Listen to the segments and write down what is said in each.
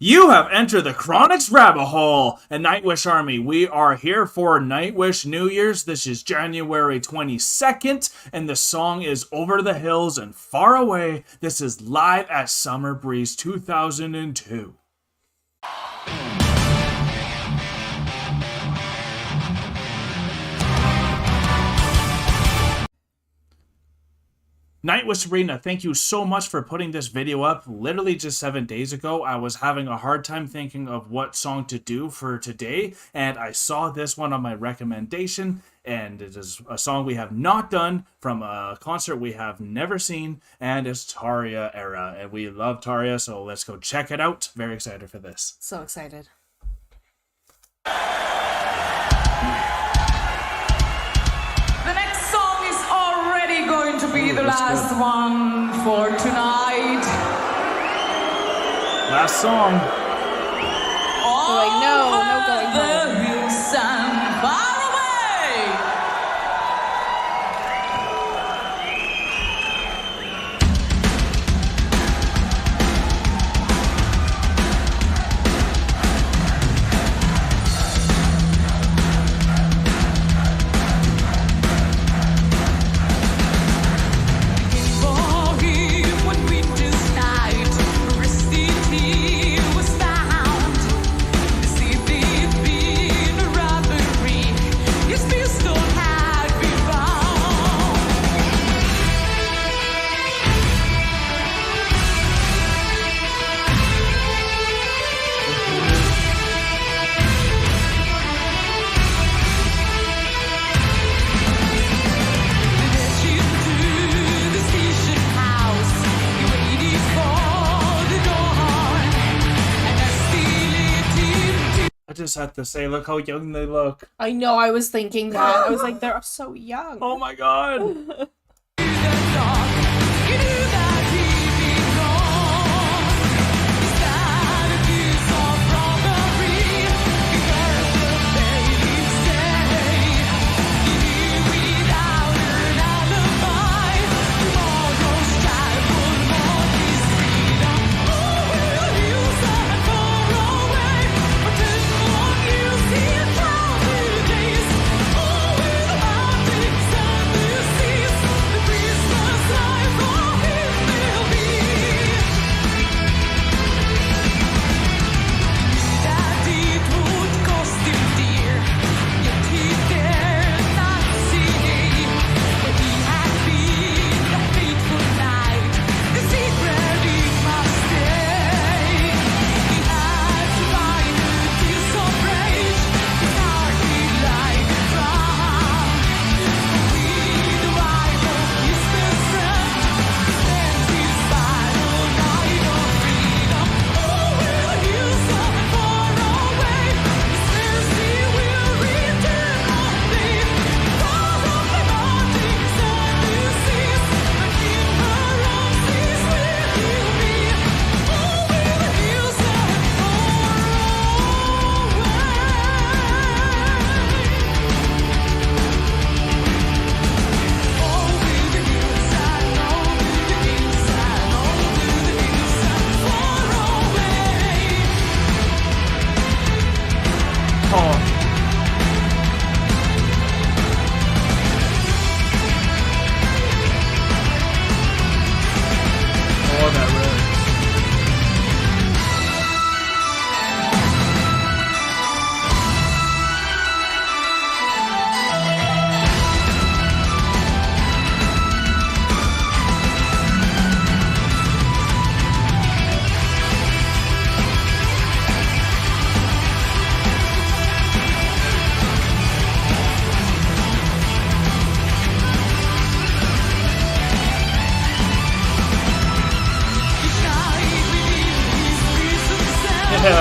You have entered the Chronic's rabbit hole, and Nightwish Army. We are here for Nightwish New Year's. This is January 22nd, and the song is Over the Hills and Far Away. This is live at Summer Breeze 2002. Nightwish Arena, thank you so much for putting this video up. Literally just 7 days ago, I was having a hard time thinking of what song to do for today, and I saw this one on my recommendation, and it is a song we have not done from a concert we have never seen, and it's Tarja era, and we love Tarja, so let's go check it out. Very excited for this. So excited. Going to be the last one for tonight. Last song. Like, no going home. The hills and far away. I just have to say, look how young they look. I know, I was thinking that. I was like, they're so young. Oh my god. Yeah. We'll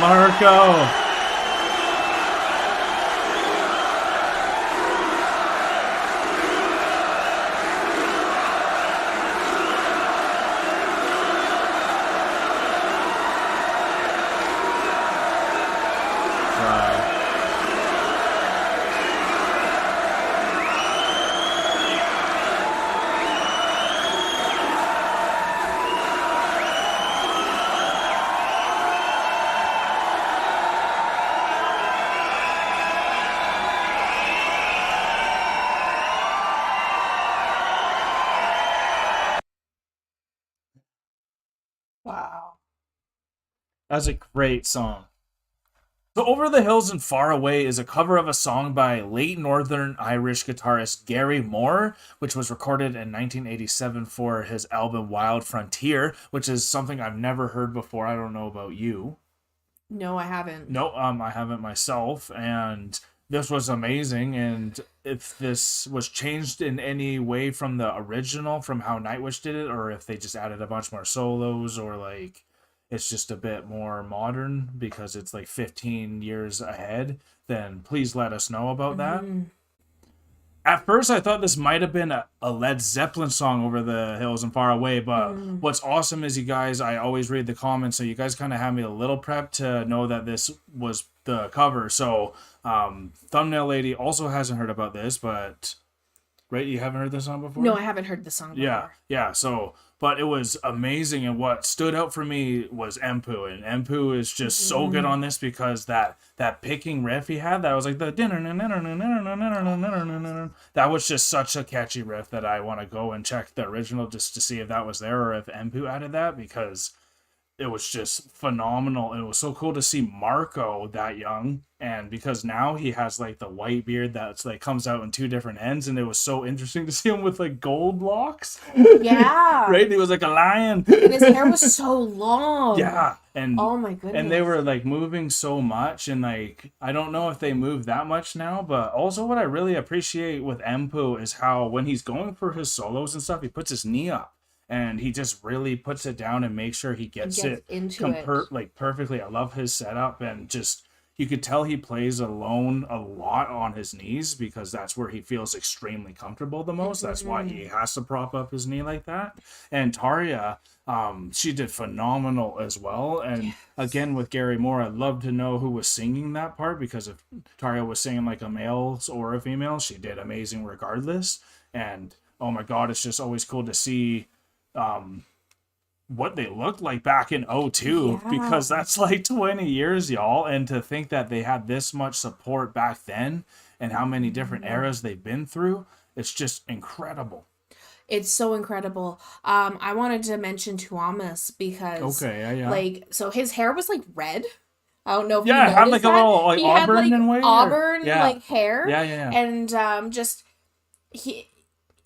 Marco. Wow. That's a great song. So Over the Hills and Far Away is a cover of a song by late Northern Irish guitarist Gary Moore, which was recorded in 1987 for his album Wild Frontier, which is something I've never heard before. I don't know about you. No, I haven't. No, I haven't myself, and this was amazing. And if this was changed in any way from the original, from how Nightwish did it, or if they just added a bunch more solos, or like it's just a bit more modern because it's like 15 years ahead, then please let us know about that. At first, I thought this might have been a Led Zeppelin song, Over the Hills and Far Away, but what's awesome is you guys, I always read the comments, so you guys kind of have me a little prepped to know that this was the cover. So, Thumbnail Lady also hasn't heard about this, but, right, you haven't heard this song before? No, I haven't heard the song before. Yeah, so, but it was amazing, and what stood out for me was Empu, and Empu is just so good on this because that picking riff he had, that was like the that was just such a catchy riff that I want to go and check the original just to see if that was there or if Empu added that, because it was just phenomenal. And it was so cool to see Marco that young, and because now he has like the white beard that's like comes out in two different ends, and it was so interesting to see him with like gold locks. Yeah. Right? He was like a lion. And his hair was so long. Yeah. And oh my goodness. And they were like moving so much, and like I don't know if they move that much now, but also what I really appreciate with Empu is how when he's going for his solos and stuff, he puts his knee up. And he just really puts it down and makes sure he gets it into it. Like perfectly. I love his setup, and just you could tell he plays alone a lot on his knees because that's where he feels extremely comfortable the most. That's why he has to prop up his knee like that. And Tarja, she did phenomenal as well. And again, with Gary Moore, I'd love to know who was singing that part, because if Tarja was singing like a male or a female, she did amazing regardless. And oh my God, it's just always cool to see what they looked like back in 2002, because that's like 20 years, y'all. And to think that they had this much support back then and how many different eras they've been through, it's just incredible. It's so incredible. I wanted to mention Tuomas because like, so his hair was like red. I don't know if you noticed had like that. a little like he auburn had, like, in way, auburn like hair. And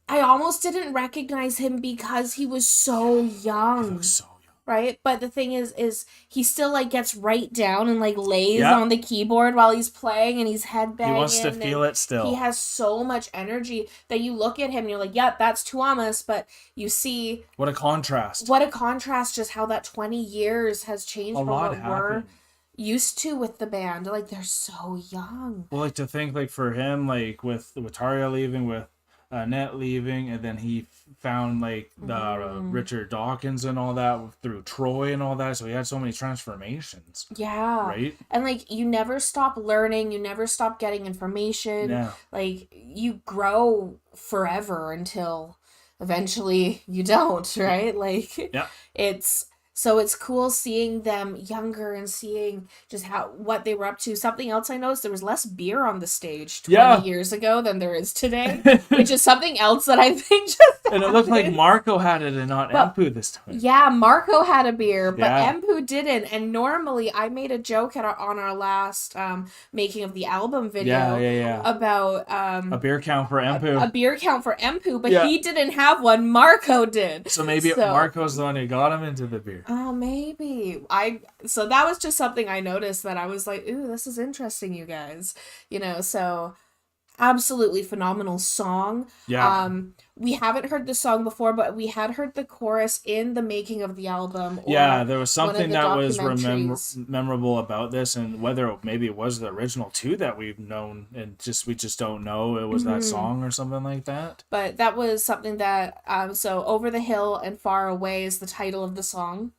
I almost didn't recognize him because he was so young. Right? But the thing is he still like gets right down and like lays on the keyboard while he's playing, and he's headbanging. He wants to feel it still. He has so much energy that you look at him and you're like, yep, that's Tuomas, but you see what a contrast. Just how that 20 years has changed from what we're used to with the band. Like, they're so young. Well, like to think like for him, like with Tarja leaving, with Annette leaving, and then he found like the Richard Dawkins and all that through Troy and all that, so he had so many transformations. Right? And like, you never stop learning, you never stop getting information. Like, you grow forever until eventually you don't, right? Like, it's cool seeing them younger and seeing just what they were up to. Something else I noticed, there was less beer on the stage 20 years ago than there is today, which is something else that I think just and it looked like Marco had it and not Empu this time. Yeah, Marco had a beer, but Empu didn't. And normally, I made a joke on our last making of the album video about a beer count for Empu. A beer count for Empu, but he didn't have one. Marco did. So maybe Marco's the one who got him into the beer. Oh, maybe. So that was just something I noticed that I was like, ooh, this is interesting, you guys. You know, so absolutely phenomenal song. Yeah. We haven't heard the song before, but we had heard the chorus in the making of the album. Yeah, there was something that was memorable about this, and whether maybe it was the original too that we've known, and we just don't know it was that song or something like that. But that was something that so Over the Hill and Far Away is the title of the song,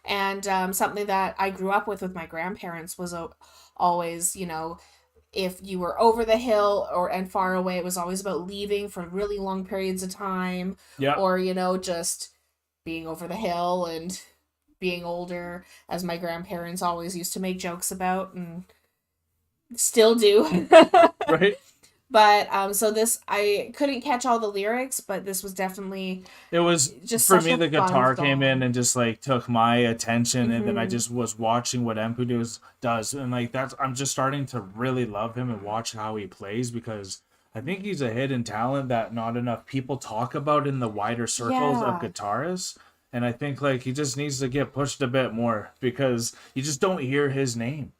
and something that I grew up with my grandparents was always, you know, if you were over the hill and far away, it was always about leaving for really long periods of time. Yeah. Or, you know, just being over the hill and being older, as my grandparents always used to make jokes about and still do. Right. But so this, I couldn't catch all the lyrics, but this was definitely, it was just for me. The guitar came in and just like took my attention, and then I just was watching what Empu does, and like I'm just starting to really love him and watch how he plays, because I think he's a hidden talent that not enough people talk about in the wider circles of guitarists. And I think like he just needs to get pushed a bit more, because you just don't hear his name.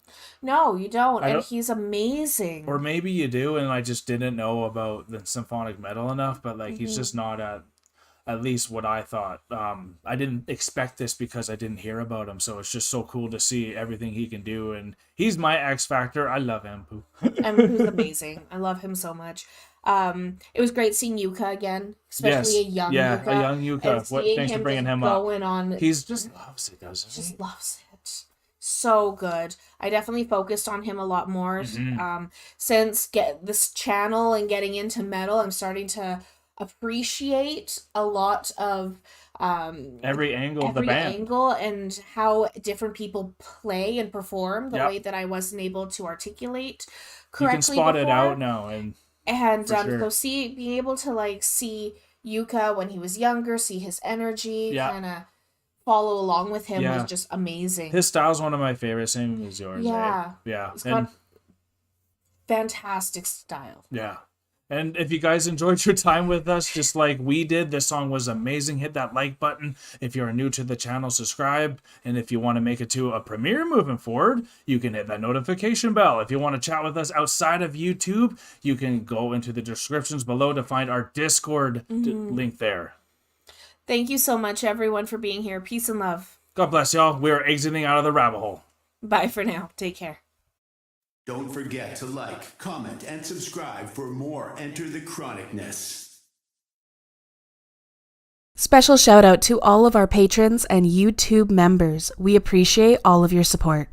No, you don't. And he's amazing. Or maybe you do, and I just didn't know about the symphonic metal enough, but like he's just not at least what I thought. I didn't expect this because I didn't hear about him, so it's just so cool to see everything he can do, and he's my X factor. I love Empu. Empu's amazing. I love him so much. It was great seeing Yuka again, especially a young Yuka. Yeah, a young Yuka. Thanks for bringing him up. He's just loves it, doesn't he? Just loves it. So good. I definitely focused on him a lot more. Since this channel and getting into metal, I'm starting to appreciate a lot of every angle of the band, and how different people play and perform the way that I wasn't able to articulate correctly. You can spot it out now, and sure. So being able to like see Yuka when he was younger, see his energy, kind of follow along with him was just amazing. His style's one of my favorites, same as yours. Yeah. Yeah. He's got fantastic style. Yeah. And if you guys enjoyed your time with us, just like we did, this song was amazing. Hit that like button. If you're new to the channel, subscribe. And if you want to make it to a premiere moving forward, you can hit that notification bell. If you want to chat with us outside of YouTube, you can go into the descriptions below to find our Discord link there. Thank you so much, everyone, for being here. Peace and love. God bless y'all. We're exiting out of the rabbit hole. Bye for now. Take care. Don't forget to like, comment, and subscribe for more Enter the Chronicness. Special shout out to all of our patrons and YouTube members. We appreciate all of your support.